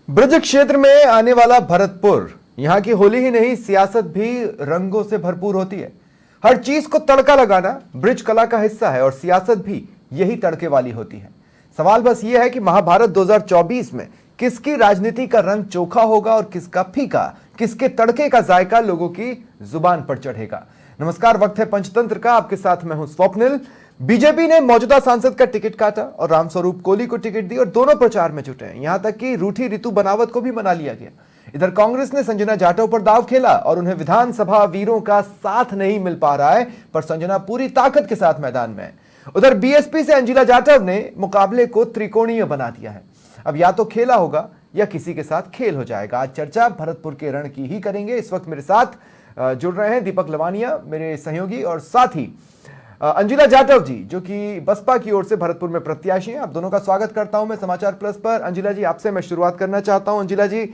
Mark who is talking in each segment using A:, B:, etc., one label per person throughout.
A: ब्रज क्षेत्र में आने वाला भरतपुर, यहाँ की होली ही नहीं सियासत भी रंगों से भरपूर होती है। हर चीज को तड़का लगाना ब्रिज कला का हिस्सा है और सियासत भी यही तड़के वाली होती है। सवाल बस ये है कि महाभारत 2024 में किसकी राजनीति का रंग चोखा होगा और किसका फीका, किसके तड़के का जायका लोगों की जुबान पर चढ़ेगा। नमस्कार, वक्त है पंचतंत्र का। आपके साथ मैं हूं स्वप्निल। बीजेपी ने मौजूदा सांसद का टिकट काटा और रामस्वरूप कोहली को टिकट दी और दोनों प्रचार में जुटे हैं। यहां तक कि रूठी ऋतु बनावत को भी मना लिया गया। इधर कांग्रेस ने संजना जाटव पर दाव खेला और उन्हें विधानसभा वीरों का साथ नहीं मिल पा रहा है, पर संजना पूरी ताकत के साथ मैदान में है। उधर बीएसपी से अंजिला जाटव ने मुकाबले को त्रिकोणीय बना दिया है। अब या तो खेला होगा या किसी के साथ खेल हो जाएगा। आज चर्चा भरतपुर के रण की ही करेंगे। इस वक्त मेरे साथ जुड़ रहे हैं दीपक लवानिया, मेरे सहयोगी, और साथ ही अंजिला जाटव जी, जो कि बसपा की ओर से भरतपुर में प्रत्याशी हैं। आप दोनों का स्वागत करता हूं मैं समाचार प्लस पर। अंजिला जी, आपसे मैं शुरुआत करना चाहता हूं। अंजिला जी,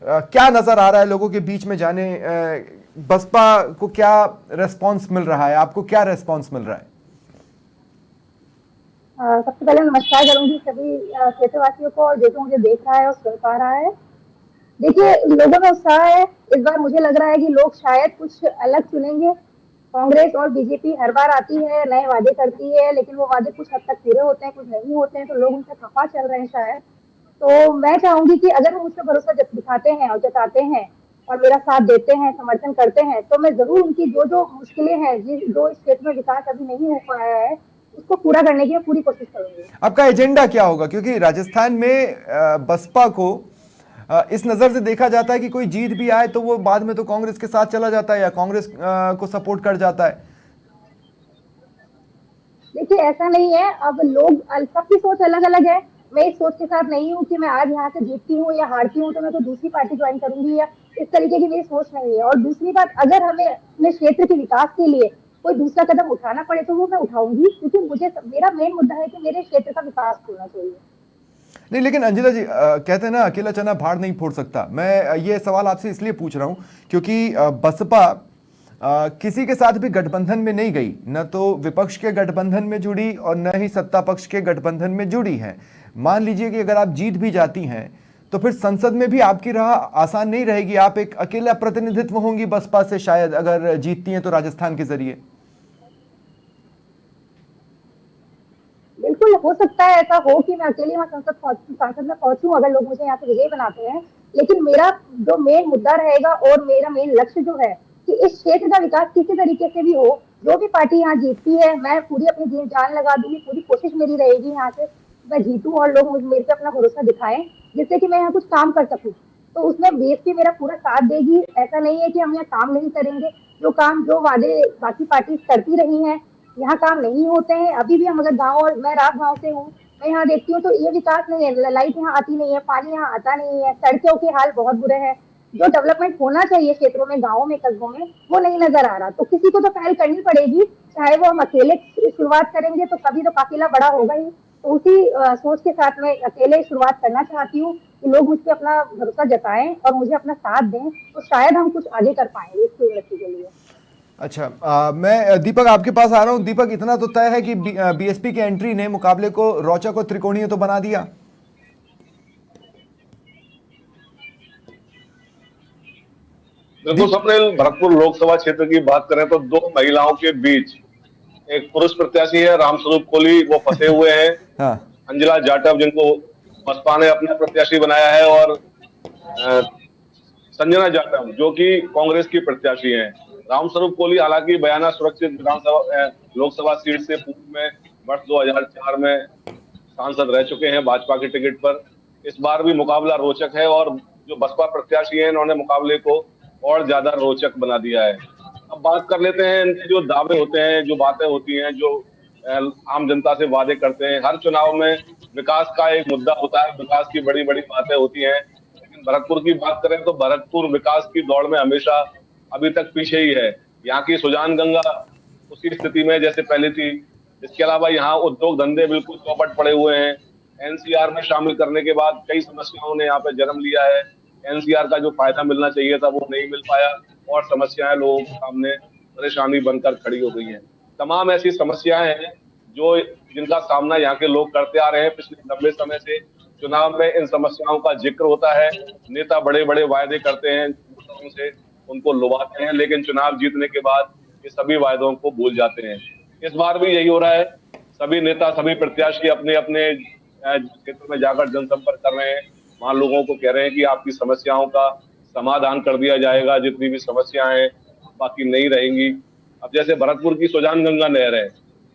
A: क्या नजर आ रहा है लोगों के बीच में जाने, बसपा को क्या रेस्पॉन्स मिल रहा है, आपको क्या रेस्पॉन्स मिल रहा है?
B: सबसे पहले नमस्कार करूंगी सभी क्षेत्रवासियों को और जो मुझे देख रहा है और सुन पा रहा है। देखिए, लोगों में उत्साह है। इस बार मुझे लग रहा है कि लोग शायद कुछ अलग चुनेंगे। कांग्रेस और बीजेपी हर बार आती है, नए वादे करती है, लेकिन वो वादे कुछ हद तक पूरे होते हैं, कुछ नहीं होते हैं, तो लोग उनसे खफा चल रहे हैं शायद। तो मैं चाहूंगी कि अगर वो मुझसे भरोसा दिखाते हैं और जताते हैं और मेरा साथ देते हैं, समर्थन करते हैं, तो मैं जरूर उनकी जो जो मुश्किलें हैं, जो इस क्षेत्र में विकास अभी नहीं हो पाया है, उसको पूरा करने की पूरी कोशिश करूंगी।
A: आपका एजेंडा क्या होगा? क्योंकि राजस्थान में बसपा को इस नजर से देखा जाता है कि कोई जीत भी आए तो वो बाद में तो कांग्रेस के साथ चला जाता है या कांग्रेस को सपोर्ट कर जाता है।
B: देखिए, ऐसा नहीं है। अब लोग, सबकी सोच अलग अलग है। मैं इस सोच के साथ नहीं हूँ कि मैं आज यहाँ से जीतती हूँ या हारती हूँ तो मैं कोई दूसरी पार्टी ज्वाइन करूंगी, या इस तरीके की मेरी सोच नहीं है। और दूसरी बात, अगर हमें अपने क्षेत्र के विकास के लिए कोई दूसरा कदम उठाना पड़े तो वो मैं उठाऊंगी, क्योंकि मुझे, मेरा मेन मुद्दा है कि मेरे क्षेत्र का विकास होना चाहिए।
A: नहीं, लेकिन अंजिला जी, कहते हैं ना, अकेला चना भाड़ नहीं फोड़ सकता। मैं ये सवाल आपसे इसलिए पूछ रहा हूं क्योंकि बसपा किसी के साथ भी गठबंधन में नहीं गई, न तो विपक्ष के गठबंधन में जुड़ी और न ही सत्ता पक्ष के गठबंधन में जुड़ी है। मान लीजिए कि अगर आप जीत भी जाती हैं तो फिर संसद में भी आपकी राह आसान नहीं रहेगी। आप एक अकेला प्रतिनिधित्व होंगी बसपा से, शायद अगर जीतती हैं तो राजस्थान के जरिए।
B: बिल्कुल हो सकता है ऐसा हो कि मैं अकेली वहाँ संसद में पहुंचूं, अगर लोग मुझे यहाँ से विजयी बनाते हैं। लेकिन मेरा जो मेन मुद्दा रहेगा और मेरा मेन लक्ष्य जो है कि इस क्षेत्र का विकास किसी तरीके से भी हो। जो भी पार्टी यहाँ जीतती है, मैं पूरी अपनी जान लगा दूंगी, पूरी कोशिश मेरी रहेगी यहाँ से मैं जीतूं और लोग मेरे पे अपना भरोसा दिखाएं, जिससे कि मैं यहाँ कुछ काम कर सकूं। तो उसमें बीएसपी मेरा पूरा साथ देगी। ऐसा नहीं है कि हम यहाँ काम नहीं करेंगे। जो काम, जो वादे बाकी पार्टी करती रही हैं, यहाँ काम नहीं होते हैं। अभी भी हम अगर गाँव, और मैं रात गाँव से हूँ, मैं यहाँ देखती हूँ तो ये विकास नहीं है। लाइट यहाँ आती नहीं है, पानी यहाँ आता नहीं है, सड़कों के हाल बहुत बुरे हैं। जो डेवलपमेंट होना चाहिए क्षेत्रों में, गाँवों में, कस्बों में, वो नहीं नजर आ रहा। तो किसी को तो पहल करनी पड़ेगी। चाहे वो हम अकेले शुरुआत करेंगे तो कभी तो काफिला बड़ा होगा ही। तो उसी सोच के साथ मैं अकेले शुरुआत करना चाहती हूँ कि लोग मुझ पर अपना भरोसा जताएं और मुझे अपना साथ दें, तो शायद हम कुछ आगे कर पाएंगे इस उन्नति के लिए।
A: अच्छा, मैं दीपक आपके पास आ रहा हूं। दीपक, इतना तो तय है कि बीएसपी की एंट्री ने मुकाबले को रोचक और त्रिकोणीय तो बना दिया।
C: बिल्कुल स्वप्निल, भरतपुर लोकसभा क्षेत्र की बात करें तो दो महिलाओं के बीच एक पुरुष प्रत्याशी है रामस्वरूप कोहली, वो फंसे हुए हैं।
A: हाँ।
C: अंजिला जाटव, जिनको बसपा ने अपना प्रत्याशी बनाया है, और संजना जाटव जो कि कांग्रेस की प्रत्याशी हैं। रामस्वरूप कोहली हालांकि बयाना सुरक्षित विधानसभा लोकसभा सीट से पूर्व में वर्ष 2004 में सांसद रह चुके हैं भाजपा के टिकट पर। इस बार भी मुकाबला रोचक है और जो बसपा प्रत्याशी हैं, इन्होंने मुकाबले को और ज्यादा रोचक बना दिया है। अब बात कर लेते हैं इनके जो दावे होते हैं, जो बातें होती हैं, जो आम जनता से वादे करते हैं। हर चुनाव में विकास का एक मुद्दा होता है, विकास की बड़ी बड़ी बातें होती हैं। लेकिन भरतपुर की बात करें तो भरतपुर विकास की दौड़ में हमेशा अभी तक पीछे ही है। यहाँ की सुजान गंगा उसी स्थिति में जैसे पहले थी। इसके अलावा यहाँ उद्योग धंधे बिल्कुल चौपट पड़े हुए हैं। एनसीआर में शामिल करने के बाद कई समस्याओं ने यहाँ पे जन्म लिया है। एनसीआर का जो फायदा मिलना चाहिए था वो नहीं मिल पाया और समस्याएं लोगों के सामने परेशानी बनकर खड़ी हो गई हैं। तमाम ऐसी समस्याएं हैं जो जिनका सामना यहाँ के लोग करते आ रहे हैं पिछले लंबे समय से। चुनाव में इन समस्याओं का जिक्र होता है। नेता बड़े बड़े वायदे करते हैं, वोटरों से उनको लुभाते हैं, लेकिन चुनाव जीतने के बाद ये सभी वायदों को भूल जाते हैं। इस बार भी यही हो रहा है। सभी नेता, सभी प्रत्याशी अपने अपने क्षेत्र में जाकर जनसंपर्क कर रहे हैं, वहां लोगों को कह रहे हैं कि आपकी समस्याओं का समाधान कर दिया जाएगा, जितनी भी समस्याएं बाकी नहीं रहेंगी। अब जैसे भरतपुर की सुजान गंगा नहर है,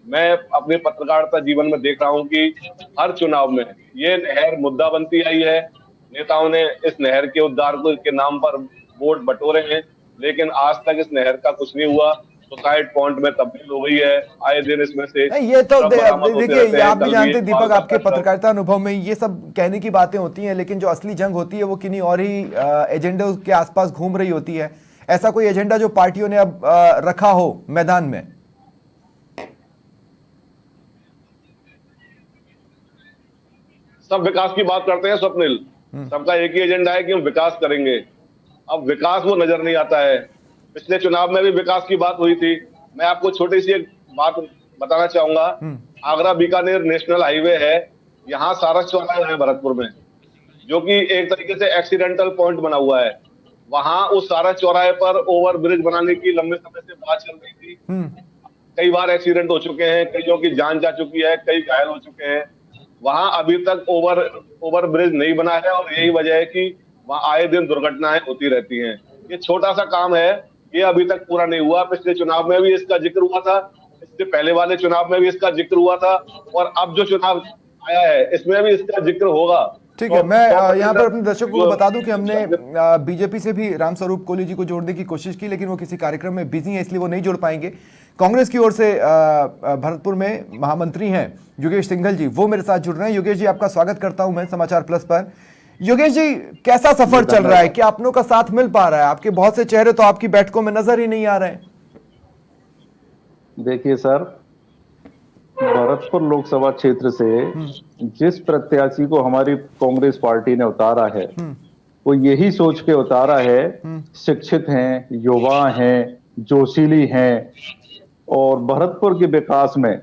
C: मैं अपने पत्रकारिता जीवन में देख रहा हूं कि हर चुनाव में ये नहर मुद्दा बनती आई है। नेताओं ने इस नहर के उद्धार के नाम पर वोट बटोरे हैं, लेकिन आज तक इस नहर का कुछ नहीं हुआ। सुसाइड पॉइंट में तब्दील हो गई है, आए दिन इसमें से
A: नहीं, ये तो देखिए, ये आप भी जानते हैं दीपक,
C: कल
A: आपके पत्रकारिता अनुभव में ये सब कहने की बातें होती हैं, लेकिन जो असली जंग होती है वो किन्हीं और ही एजेंडे के आसपास घूम रही होती है। ऐसा कोई एजेंडा जो पार्टियों ने अब रखा हो मैदान में?
C: सब विकास की बात करते हैं स्वप्निल, सबका एक ही एजेंडा है कि हम विकास करेंगे। अब विकास वो नजर नहीं आता है। पिछले चुनाव में भी विकास की बात हुई थी। मैं आपको छोटी सी एक बात बताना चाहूंगा। आगरा बीकानेर नेशनल हाईवे है, यहाँ सारस चौराहा है भरतपुर में, जो कि एक तरीके से एक्सीडेंटल पॉइंट बना हुआ है। वहां उस सारस चौराहे पर ओवर ब्रिज बनाने की लंबे समय से बात चल रही थी। कई बार एक्सीडेंट हो चुके हैं, कईयों की जान जा चुकी है, कई घायल हो चुके हैं। वहां अभी तक ओवर ब्रिज नहीं बना है, और यही वजह है कि वहां आए दिन दुर्घटनाएं होती रहती हैं। ये छोटा सा काम है, ये अभी तक पूरा नहीं हुआ। पिछले चुनाव में भी इसका जिक्र हुआ था, इससे पहले वाले चुनाव में भी इसका जिक्र हुआ था, और अब जो चुनाव आया है इसमें भी इसका जिक्र होगा।
A: ठीक है, मैं यहाँ पर अपने दर्शकों को बता दूं कि हमने बीजेपी से भी रामस्वरूप कोहली जी को जोड़ने की कोशिश की, लेकिन वो किसी कार्यक्रम में बिजी हैं, इसलिए वो नहीं जोड़ पाएंगे। कांग्रेस की ओर से भरतपुर में महामंत्री हैं योगेश सिंघल जी, वो मेरे साथ जुड़ रहे हैं। योगेश जी, आपका स्वागत करता हूं मैं समाचार प्लस पर। योगेश जी, कैसा सफर चल रहा है? क्या अपनों का साथ मिल पा रहा है? आपके बहुत से चेहरे तो आपकी बैठकों में नजर ही नहीं आ रहे हैं।
D: देखिए सर, भरतपुर लोकसभा क्षेत्र से जिस प्रत्याशी को हमारी कांग्रेस पार्टी ने उतारा है, वो यही सोच के उतारा है, शिक्षित हैं, युवा हैं, जोशीली हैं, और भरतपुर के विकास में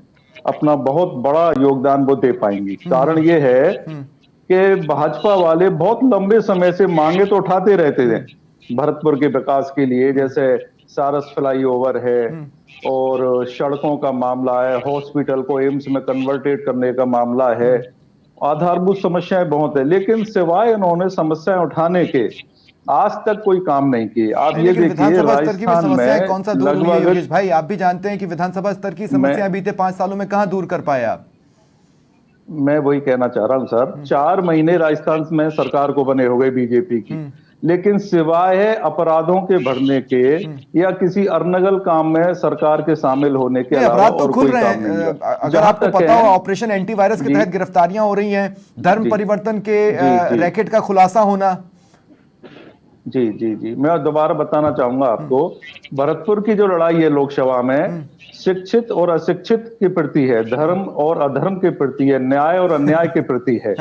D: अपना बहुत बड़ा योगदान वो दे पाएंगी। कारण ये है कि भाजपा वाले बहुत लंबे समय से मांगे तो उठाते रहते थे भरतपुर के विकास के लिए, जैसे सारस फ्लाईओवर है, और सड़कों का मामला है, हॉस्पिटल को एम्स में कन्वर्टेड करने का मामला है, आधारभूत समस्याएं बहुत है, लेकिन सिवाय उन्होंने समस्याएं उठाने के आज तक कोई काम नहीं किए। आप ये देखिए, राजस्थान में
A: कौन सा दूर हुई है योगेश भाई? आप भी जानते हैं कि विधानसभा स्तर की समस्याएं बीते 5 सालों में कहां दूर कर पाए आप?
D: मैं वही कहना चाह रहा हूं सर, 4 महीने राजस्थान में सरकार को बने हो गए बीजेपी की, लेकिन सिवाय अपराधों के बढ़ने के या किसी अरनगल काम में सरकार के शामिल होने के अलावा
A: अपराध तो खुल रहे हैं। अगर आपको पता हो, ऑपरेशन एंटीवायरस के तहत गिरफ्तारियां हो रही हैं, धर्म परिवर्तन के रैकेट का खुलासा होना।
D: जी जी जी, मैं दोबारा बताना चाहूंगा आपको, भरतपुर की जो लड़ाई है लोकसभा में, शिक्षित और अशिक्षित के प्रति है, धर्म और अधर्म के प्रति है, न्याय और अन्याय के प्रति है।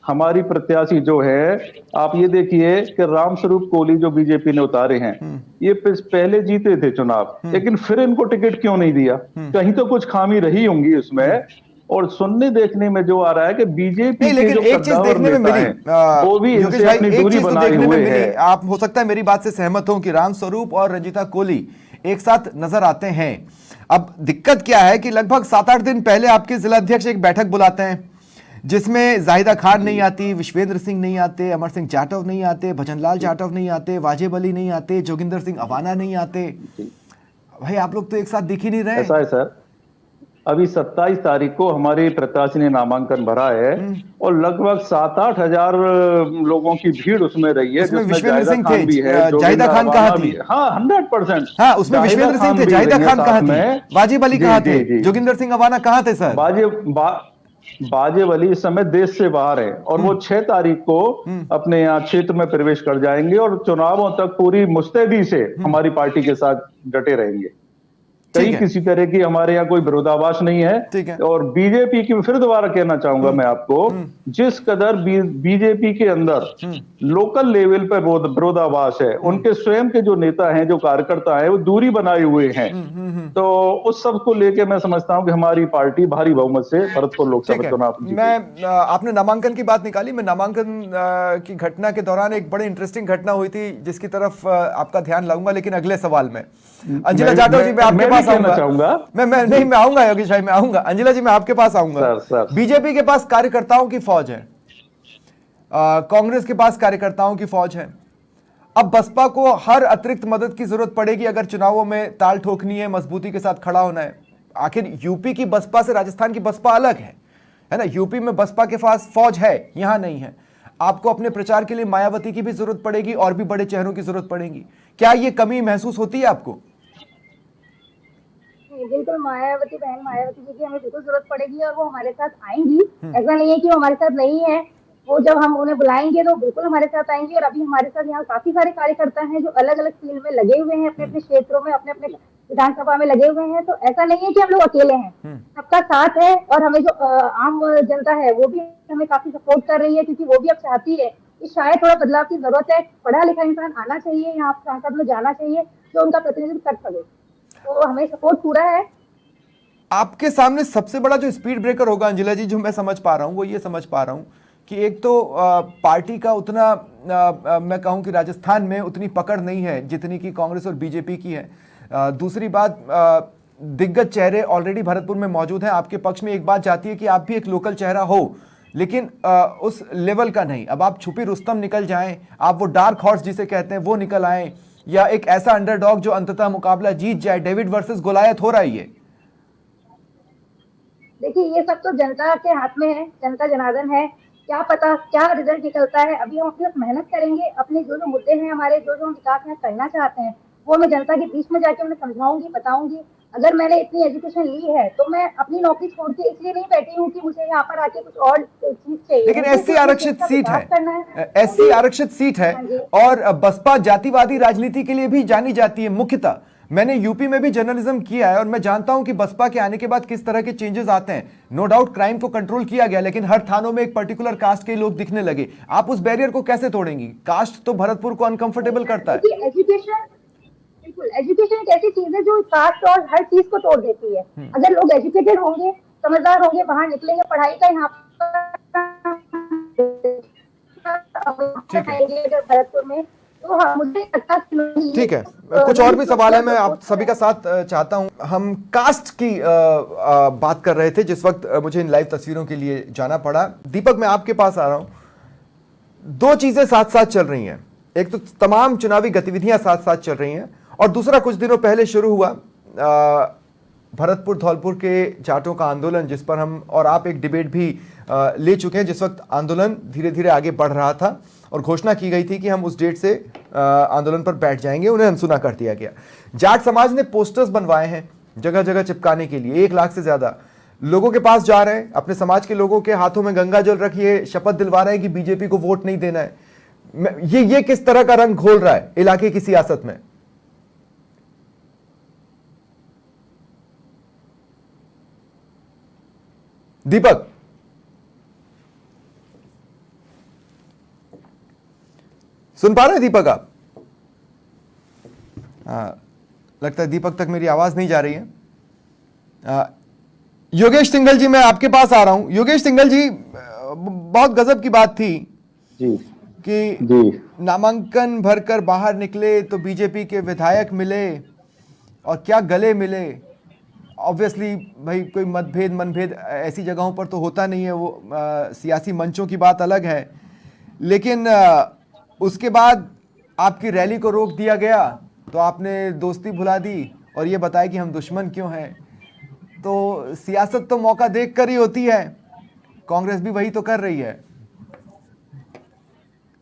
D: हमारी प्रत्याशी जो है, आप ये देखिए कि रामस्वरूप कोहली जो बीजेपी ने उतारे हैं, ये पहले जीते थे चुनाव, लेकिन फिर इनको टिकट क्यों नहीं दिया? कहीं तो कुछ खामी रही होंगी उसमें। और सुनने देखने में जो आ रहा है कि बीजेपी के जो
A: एक चीज देखने में मिली,
D: वो भी इनसे अपनी दूरी बनाए हुए है।
A: आप हो सकता है मेरी बात से सहमत हो कि रामस्वरूप और रंजीता कोहली एक साथ नजर आते हैं। अब दिक्कत क्या है कि लगभग 7-8 दिन पहले आपके जिला अध्यक्ष एक बैठक बुलाते हैं, जिसमें जाहिदा खान नहीं आती, विश्वेंद्र सिंह नहीं आते, अमर सिंह जाटव नहीं आते, भजनलाल जाटव नहीं आते, वाजिब अली नहीं आते, जोगिंदर सिंह अवाना नहीं आते। भाई, आप लोग तो एक साथ दिख ही नहीं रहे।
D: ऐसा है सर, अभी 27 तारीख को हमारे प्रत्याशी ने नामांकन भरा है, और लगभग 7-8 हजार लोगों की भीड़ उसमें रही है,
A: जिसमें विश्वेंद्र सिंह थे, जाहिदा खान कहाँ थी?
D: हाँ, 100%।
A: हाँ, उसमें विश्वेंद्र सिंह थे, जाहिदा खान कहाँ थी? वाजिब अली कहाँ थे? जोगिंदर सिंह अवाना कहाँ थे सर?
D: वाजिब अली इस समय देश से बाहर है, और वो 6 तारीख को अपने यहाँ क्षेत्र में प्रवेश कर जाएंगे, और चुनावों तक पूरी मुस्तैदी से हमारी पार्टी के साथ डटे रहेंगे। कहीं किसी तरह की हमारे यहाँ कोई विरोधाभास नहीं
A: ठीक है।
D: है। और बीजेपी की फिर दोबारा कहना चाहूंगा मैं आपको, जिस कदर बीजेपी के अंदर लोकल लेवल पर विरोधाभास है, उनके स्वयं के जो नेता हैं, जो कार्यकर्ता हैं, वो दूरी बनाए हुए हैं। तो उस सब को लेके मैं समझता हूं कि हमारी पार्टी भारी बहुमत से भरतपुर लोकसभा चुनाव जीतेगी।
A: मैं आपने नामांकन की बात निकाली, मैं नामांकन की घटना के दौरान एक बड़ी इंटरेस्टिंग घटना हुई थी जिसकी तरफ आपका ध्यान लाऊंगा, लेकिन अगले सवाल में। अंजिला जाटव जी, मैं आपके पास आऊंगा। मैं आऊंगा योगेश भाई, मैं आऊंगा। अंजिला जी, मैं आपके पास आऊंगा। बीजेपी के पास कार्यकर्ताओं की फौज है, कांग्रेस के पास कार्यकर्ताओं की फौज है। अब बसपा को हर अतिरिक्त मदद की जरूरत पड़ेगी अगर चुनावों में ताल ठोकनी है, मजबूती के साथ खड़ा होना है। आखिर यूपी की बसपा से राजस्थान की बसपा अलग है ना। यूपी में बसपा के पास फौज है, यहां नहीं है। आपको अपने प्रचार के लिए मायावती की भी जरूरत पड़ेगी और भी बड़े चेहरों की जरूरत पड़ेगी। क्या ये कमी महसूस होती है आपको?
B: बिल्कुल, मायावती जी की हमें बिल्कुल जरूरत पड़ेगी और वो हमारे साथ आएंगी। ऐसा नहीं है कि वो हमारे साथ नहीं है, वो जब हम उन्हें बुलाएंगे तो बिल्कुल हमारे साथ आएंगी। और अभी हमारे साथ यहाँ काफी सारे कार्यकर्ता हैं जो अलग अलग फील्ड में लगे हुए हैं, अपने अपने क्षेत्रों में, अपने अपने विधानसभा में लगे हुए हैं। तो ऐसा नहीं है कि हम लोग अकेले हैं, सबका साथ है। और हमें जो आम जनता है वो भी हमें काफी सपोर्ट कर रही है, क्योंकि वो भी अब चाहती है कि शायद थोड़ा बदलाव की जरूरत है। पढ़ा लिखा इंसान आना चाहिए, यहाँ सांसद में जाना चाहिए जो उनका प्रतिनिधित्व कर सके। तो हमें सपोर्ट पूरा है।
A: आपके सामने सबसे बड़ा जो स्पीड ब्रेकर होगा अंजिला जी, जो मैं समझ पा रहा हूं, वो ये समझ पा रहा हूं कि एक तो पार्टी का उतना मैं कहूं कि राजस्थान में उतनी पकड़ नहीं है जितनी कि कांग्रेस और बीजेपी की है। दूसरी बात, दिग्गज चेहरे ऑलरेडी भरतपुर में मौजूद हैं। आपके पक्ष में एक बात जाती है कि आप भी एक लोकल चेहरा हो, लेकिन उस लेवल का नहीं। अब आप छुपी रुस्तम निकल जाएं, आप वो डार्क हॉर्स जिसे कहते हैं वो निकल आएं, या एक ऐसा अंडरडॉग जो अंततः मुकाबला जीत जाए। डेविड वर्सेस गोलायत हो रहा है ये।
B: देखिए, ये सब तो जनता के हाथ में है, जनता जनार्दन है। क्या पता क्या रिजल्ट निकलता है। अभी हम अपनी मेहनत करेंगे, अपने जो जो मुद्दे हैं हमारे, जो जो हम विकास में करना चाहते हैं, वो मैं जनता के बीच में जाके उन्हें समझाऊंगी, बताऊंगी। अगर मैंने इतनी एजुकेशन ली है तो मैं अपनी नौकरी छोड़ के इसलिए नहीं बैठी हूँ कि मुझे यहाँ पर आके कुछ और चीज चाहिए।
A: लेकिन एससी आरक्षित सीट है, एससी आरक्षित सीट है, और बसपा जातिवादी राजनीति के लिए भी जानी जाती है मुख्यतः। मैंने यूपी में भी जर्नलिज्म किया है और मैं जानता हूं कि बसपा के आने के बाद किस तरह के चेंजेस आते हैं। नो डाउट क्राइम को कंट्रोल किया गया, लेकिन हर थानों में एक पर्टिकुलर कास्ट के लोग दिखने लगे। आप उस बैरियर को कैसे तोड़ेंगी? कास्ट तो भरतपुर को अनकंफर्टेबल करता है।
B: एजुकेशन, बिल्कुल, एजुकेशन एक ऐसी चीज है जो कास्ट और हर चीज को तोड़ देती है। अगर लोग एजुकेटेड होंगे, समझदार होंगे, बाहर निकलेंगे, पढ़ाई का यहाँ पर भरतपुर में, तो मुझे
A: ठीक है। कुछ और भी सवाल है, मैं आप सभी का साथ चाहता हूं। हम कास्ट की बात कर रहे थे जिस वक्त मुझे इन लाइव तस्वीरों के लिए जाना पड़ा। दीपक, मैं आपके पास आ रहा हूं। दो चीजें साथ साथ चल रही हैं, एक तो तमाम चुनावी गतिविधियां साथ साथ चल रही हैं, और दूसरा कुछ दिनों पहले शुरू हुआ भरतपुर धौलपुर के जाटों का आंदोलन, जिस पर हम और आप एक डिबेट भी ले चुके हैं। जिस वक्त आंदोलन धीरे धीरे आगे बढ़ रहा था और घोषणा की गई थी कि हम उस डेट से आंदोलन पर बैठ जाएंगे, उन्हें अनसुना कर दिया गया। जाट समाज ने पोस्टर्स बनवाए हैं जगह जगह चिपकाने के लिए। 1 लाख से ज्यादा लोगों के पास जा रहे हैं, अपने समाज के लोगों के हाथों में गंगा जल रखिए, शपथ दिलवा रहे हैं कि बीजेपी को वोट नहीं देना है। ये किस तरह का रंग घोल रहा है इलाके की सियासत में? दीपक, सुन पा रहे हैं दीपक आप? लगता है दीपक तक मेरी आवाज नहीं जा रही है। योगेश सिंघल जी, मैं आपके पास आ रहा हूं। योगेश सिंघल जी, बहुत गजब की बात थी
D: जी
A: कि नामांकन भरकर बाहर निकले तो बीजेपी के विधायक मिले, और क्या गले मिले। ऑब्वियसली भाई कोई मनभेद ऐसी जगहों पर तो होता नहीं है, वो सियासी मंचों की बात अलग है। लेकिन उसके बाद आपकी रैली को रोक दिया गया तो आपने दोस्ती भुला दी और ये बताया कि हम दुश्मन क्यों हैं। तो सियासत तो मौका देख कर ही होती है, कांग्रेस भी वही तो कर रही है।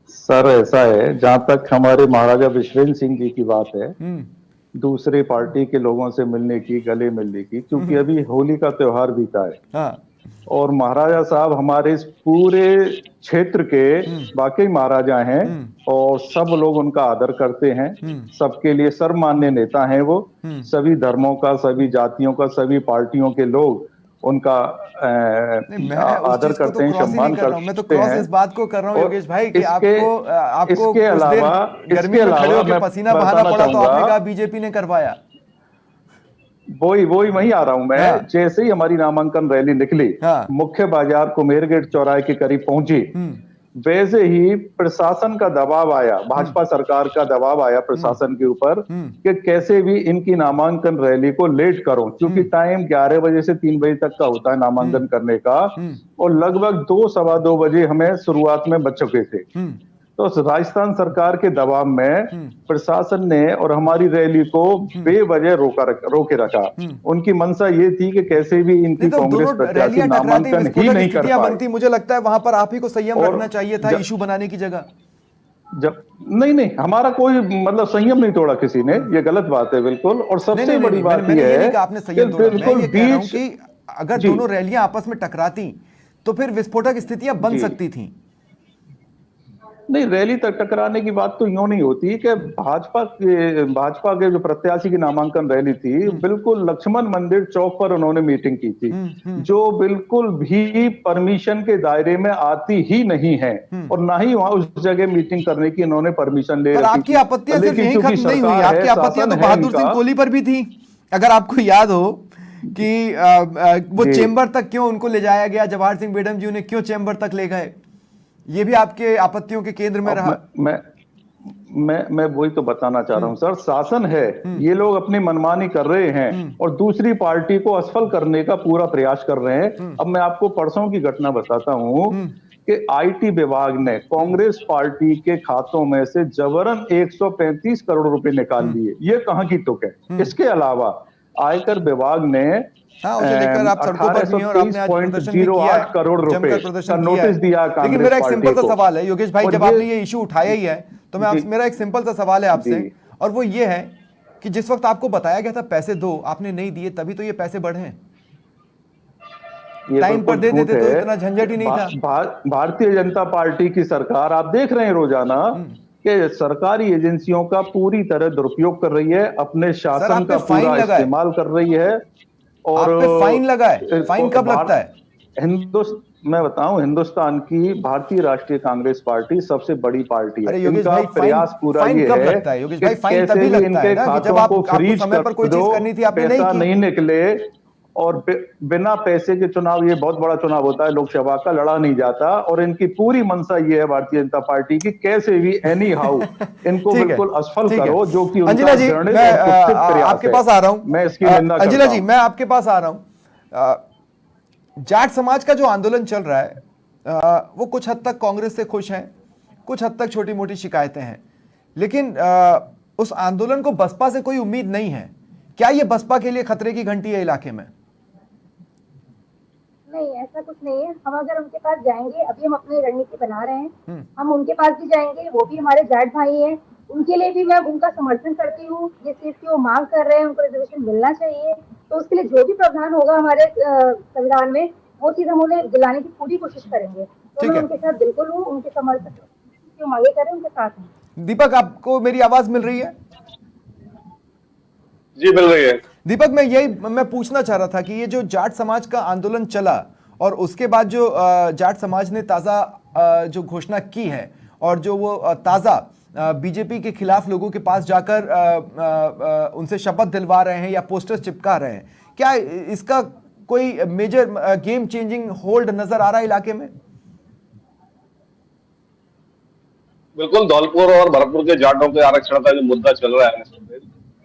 D: सर ऐसा है, जहां तक हमारे महाराजा विश्वेंद्र सिंह जी की बात है, दूसरे पार्टी के लोगों से मिलने की, गले मिलने की, क्योंकि अभी होली का त्योहार बीता है।
A: हाँ।
D: और महाराजा साहब हमारे इस पूरे क्षेत्र के वाकई महाराजा हैं और सब लोग उनका आदर करते हैं। सबके लिए सर्वमान्य नेता हैं वो। सभी धर्मों का, सभी जातियों का, सभी पार्टियों के लोग उनका
A: नहीं, मैं उस
D: आदर
A: चीज को तो
D: करते हैं,
A: क्रॉस ही नहीं
D: सम्मान
A: कर रहा हूं। मैं तो
D: करते
A: क्रॉस
D: हैं।
A: इस बात को कर रहा हूं
D: और
A: योगेश भाई कि
D: इसके
A: आपको
D: इसके
A: कुछ देर
D: अलावा
A: गर्मी में खड़े होकर
D: मैं
A: पसीना बहाना
D: बताना
A: पड़ा तो आपने
D: चाहूंगा,
A: कहा बीजेपी ने करवाया।
D: वही आ रहा हूं मैं।
A: हाँ।
D: जैसे ही हमारी नामांकन रैली निकली,
A: हाँ।
D: मुख्य बाजार कुमेर गेट चौराहे के करीब पहुंची, वैसे ही प्रशासन का दबाव आया, भाजपा सरकार का दबाव आया प्रशासन के ऊपर कि कैसे भी इनकी नामांकन रैली को लेट करो, क्योंकि टाइम 11 बजे से 3 बजे तक का होता है नामांकन करने का, और लगभग 2 सवा 2 बजे हमें शुरुआत में बच चुके थे। तो राजस्थान सरकार के दबाव में प्रशासन ने और हमारी रैली को बेवजह रोके रखा। उनकी मंशा ये थी कि कैसे भी इनकी
A: नहीं तो
D: कांग्रेस
A: दोनों
D: प्रत्याशी
A: रैलियां टकराती,
D: नामांकन ही
A: विस्फोटक
D: नहीं कर
A: स्थितियां
D: पाए।
A: बनती। मुझे लगता है वहां पर आप ही को संयम
D: और
A: रखना चाहिए था इशू बनाने की जगह।
D: जब नहीं, हमारा कोई मतलब संयम नहीं तोड़ा किसी ने, ये गलत बात है बिल्कुल। और सबसे बड़ी बात
A: मैंने
D: यह
A: ये
D: है
A: नहीं कहा आपने संयम तोड़ा, मैं
D: बिल्कुल
A: ये कह रहा हूं
D: बीच,
A: कि अगर
D: जी,
A: दोनों रैलियां आपस में टकराती तो फिर विस्फोटक स्थितियां बन
D: जी।
A: सकती थी।
D: नहीं, रैली तक टकराने की बात तो यूं नहीं होती कि भाजपा के जो प्रत्याशी की नामांकन रैली थी, बिल्कुल लक्ष्मण मंदिर चौक पर उन्होंने मीटिंग की थी, जो बिल्कुल भी परमिशन के दायरे में आती ही नहीं है, और ना ही वहां उस जगह मीटिंग करने की इन्होंने परमिशन ले
A: पर
D: रखी
A: आपकी
D: थी।
A: आपत्तियां सिर्फ
D: लेकिन
A: यहीं
D: चूंकि
A: खत्म नहीं हुई,
D: सरकार
A: आपकी
D: है,
A: आपत्तियां तो
D: शासन है
A: बहादुर सिंह
D: इनका।
A: कोहली पर भी थी। अगर आपको याद हो कि वो
D: जी।
A: चेंबर तक क्यों उनको ले जाया गया, जवाहर सिंह बेडम जी उन्हें क्यों चेंबर तक ले गए, ये भी आपके आपत्तियों के केंद्र में रहा।
D: मैं वही तो बताना चाह रहा हूं सर, शासन है, ये लोग अपनी मनमानी कर रहे हैं और दूसरी पार्टी को असफल करने का पूरा प्रयास कर रहे हैं। अब मैं आपको परसों की घटना बताता हूं कि आईटी विभाग ने कांग्रेस पार्टी के खातों में से जबरन 135 करोड़ रुपए निकाल लिए। ये कहां की तुक है। इसके अलावा आयकर विभाग ने
A: हाँ, उसे लेकर आप सड़कों पर भी हैं और आपने आज प्रदर्शन भी किया है,
D: 1823.08 करोड़ रुपए
A: जमकर
D: का
A: प्रदर्शन किया है।
D: नोटिस दिया
A: लेकिन
D: कांग्रेस
A: मेरा एक
D: पार्टी
A: सिंपल सा
D: को।
A: सवाल है योगेश भाई,
D: और
A: जब आपने ये इशू उठाया ही है तो मैं आपसे, मेरा एक सिंपल सा सवाल है आपसे,
D: जी।
A: और वो ये है कि जिस वक्त आपको बताया गया था पैसे दो, आपने नहीं दिए, तभी तो ये पैसे बढ़े हैं। टाइम पर दे देते तो इतना झंझट ही नहीं था।
D: भारतीय जनता पार्टी की सरकार, आप देख रहे हैं रोजाना कि सरकारी एजेंसियों का पूरी तरह दुरुपयोग कर रही है, अपने शासन का पूरा इस्तेमाल कर रही है। और
A: आप पे फाइन लगा है, फाइन कब लगता है?
D: मैं बताऊं, हिंदुस्तान की भारतीय राष्ट्रीय कांग्रेस पार्टी सबसे बड़ी पार्टी है।
A: अरे योगेश
D: इनका
A: भाई,
D: प्रयास पूरा
A: फाइन
D: ये
A: कब
D: है
A: लगता है योगेश भाई?
D: कि
A: फाइन
D: कैसे
A: तभी
D: भी
A: लगता
D: इनके
A: है ना कि जब
D: खातों को
A: आपको
D: फ्रीज
A: समय पर कोई
D: कर
A: चीज
D: दो,
A: करनी थी, आपने नहीं
D: पैसा
A: की।
D: नहीं निकले, और बिना पैसे के चुनाव, ये बहुत बड़ा चुनाव होता है लोकसभा का, लड़ा नहीं जाता। और इनकी पूरी मंशा ये है भारतीय जनता पार्टी की, कैसे भी एनी हाउ इनको बिल्कुल असफल करो, जो कि उनका
A: अंजिला जी,
D: घृणित
A: मैं
D: और कुत्सित प्रयास
A: आपके
D: है।
A: पास आ रहा हूं।
D: मैं इसकी निंदा करता
A: अंजिला जी,
D: हूं।
A: मैं आपके पास आ रहा हूं। जाट समाज का जो आंदोलन चल रहा है, वो कुछ हद तक कांग्रेस से खुश हैं, कुछ हद तक छोटी मोटी शिकायतें हैं, लेकिन उस आंदोलन को बसपा से कोई उम्मीद नहीं है। क्या ये बसपा के लिए खतरे की घंटी है इलाके में?
B: नहीं, ऐसा कुछ नहीं है। हम अगर उनके पास जाएंगे, अभी हम अपनी रणनीति बना रहे हैं, हम उनके पास भी जाएंगे, वो भी हमारे जाट भाई हैं, उनके लिए भी मैं उनका समर्थन करती हूँ। जिस चीज की वो मांग कर रहे हैं, उनको रिजर्वेशन मिलना चाहिए, तो उसके लिए जो भी प्रावधान होगा हमारे संविधान में, वो चीज हम उन्हें दिलाने की पूरी कोशिश करेंगे। तो मैं उनके साथ बिल्कुल हूँ, उनके समर्थन जो मांगे करें उनके साथ हूँ।
A: दीपक, आपको मेरी आवाज मिल रही है?
C: जी मिल रही है।
A: दीपक, मैं पूछना चाह रहा था कि ये जो जाट समाज का आंदोलन चला और उसके बाद जो जाट समाज ने ताजा जो घोषणा की है और जो वो ताजा बीजेपी के खिलाफ लोगों के पास जाकर उनसे शपथ दिलवा रहे हैं या पोस्टर्स चिपका रहे हैं, क्या इसका कोई मेजर गेम चेंजिंग होल्ड नजर आ रहा है इलाके में?
C: बिल्कुल, धौलपुर और भरतपुर के जाटों के आरक्षण का जो मुद्दा चल रहा है,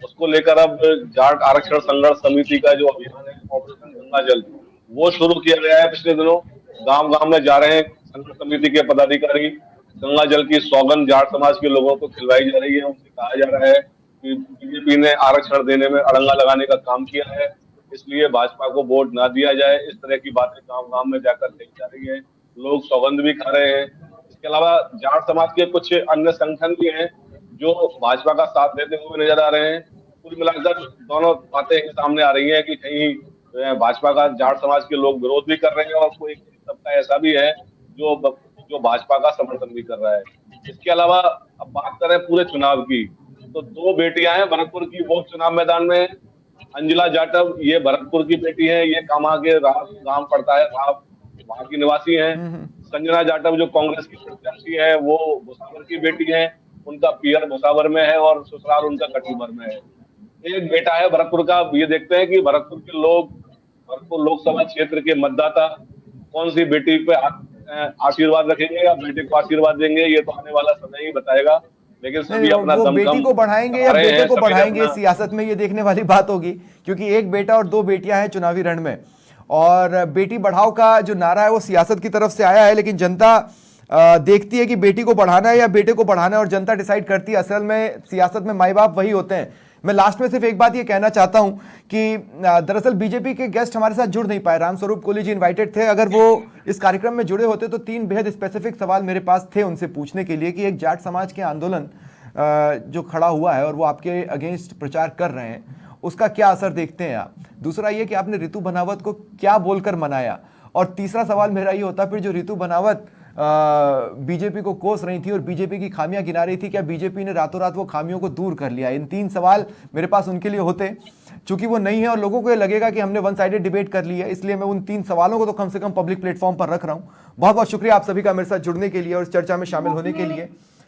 C: उसको लेकर अब जाट आरक्षण संघर्ष समिति का जो अभियान है, ऑपरेशन गंगा जल, वो शुरू किया गया है। पिछले दिनों गांव गांव में जा रहे हैं संघर्ष समिति के पदाधिकारी, गंगा जल की सौगंध जाट समाज के लोगों को खिलवाई जा रही है। उनसे कहा जा रहा है कि बीजेपी ने आरक्षण देने में अड़ंगा लगाने का काम किया है, इसलिए भाजपा को वोट ना दिया जाए। इस तरह की बातें गांव गांव में जाकर कही जा रही है, लोग सौगंध भी खा रहे हैं। इसके अलावा जाट समाज के कुछ अन्य संगठन भी हैं जो भाजपा का साथ देते हुए नजर आ रहे हैं। कुल मिलाकर दोनों बातें सामने आ रही हैं कि कहीं भाजपा का जाट समाज के लोग विरोध भी कर रहे हैं और कोई तबका ऐसा भी है जो भाजपा का समर्थन भी कर रहा है। इसके अलावा अब बात करें पूरे चुनाव की, तो दो बेटियां हैं भरतपुर की, वो चुनाव मैदान में। अंजला जाटव ये भरतपुर की बेटी है, ये कामा के गांव पड़ता है, वहां की निवासी हैं। संजना जाटव जो कांग्रेस की प्रत्याशी है, वो भुसावर की बेटी है, उनका पियर भुसावर में है और ससुराल उनका कटुबर में है। एक बेटा है भरतपुर का। ये देखते हैं कि भरतपुर के लोग, भरतपुर लोकसभा क्षेत्र के मतदाता कौन सी बेटी पे आशीर्वाद रखेंगे या बेटे को आशीर्वाद देंगे, ये तो आने वाला समय ही बताएगा। लेकिन सभी अपना
A: वो बेटी
C: दमखम
A: को बढ़ाएंगे या
C: लगा रहे
A: बेटे
C: हैं,
A: को
C: सभी
A: बढ़ाएंगे
C: अपना-
A: सियासत में, ये देखने वाली बात होगी, क्योंकि एक बेटा और दो बेटियां हैं चुनावी रण में। और बेटी बढ़ाओ का जो नारा है वो सियासत की तरफ से आया है, लेकिन जनता देखती है कि बेटी को बढ़ाना है या बेटे को बढ़ाना है, और जनता डिसाइड करती है। असल में सियासत में माई बाप वही होते हैं। मैं लास्ट में सिर्फ एक बात ये कहना चाहता हूं कि दरअसल बीजेपी के गेस्ट हमारे साथ जुड़ नहीं पाए। रामस्वरूप कोहली जी इनवाइटेड थे, अगर वो इस कार्यक्रम में जुड़े होते तो 3 बेहद स्पेसिफिक सवाल मेरे पास थे उनसे पूछने के लिए, कि एक जाट समाज के आंदोलन जो खड़ा हुआ है और वो आपके अगेंस्ट प्रचार कर रहे हैं, उसका क्या असर देखते हैं आप। दूसरा ये कि आपने रितु बनावत को क्या बोलकर मनाया, और तीसरा सवाल मेरा ये होता फिर जो रितु बनावत बीजेपी को कोस रही थी और बीजेपी की खामियां गिना रही थी, क्या बीजेपी ने रातों रात वो खामियों को दूर कर लिया। इन 3 सवाल मेरे पास उनके लिए होते, चूंकि वो नहीं है और लोगों को ये लगेगा कि हमने वन साइडेड डिबेट कर ली है, इसलिए मैं उन 3 सवालों को तो कम से कम पब्लिक प्लेटफॉर्म पर रख रहा हूं। बहुत बहुत शुक्रिया आप सभी का मेरे साथ जुड़ने के लिए और इस चर्चा में शामिल होने के लिए।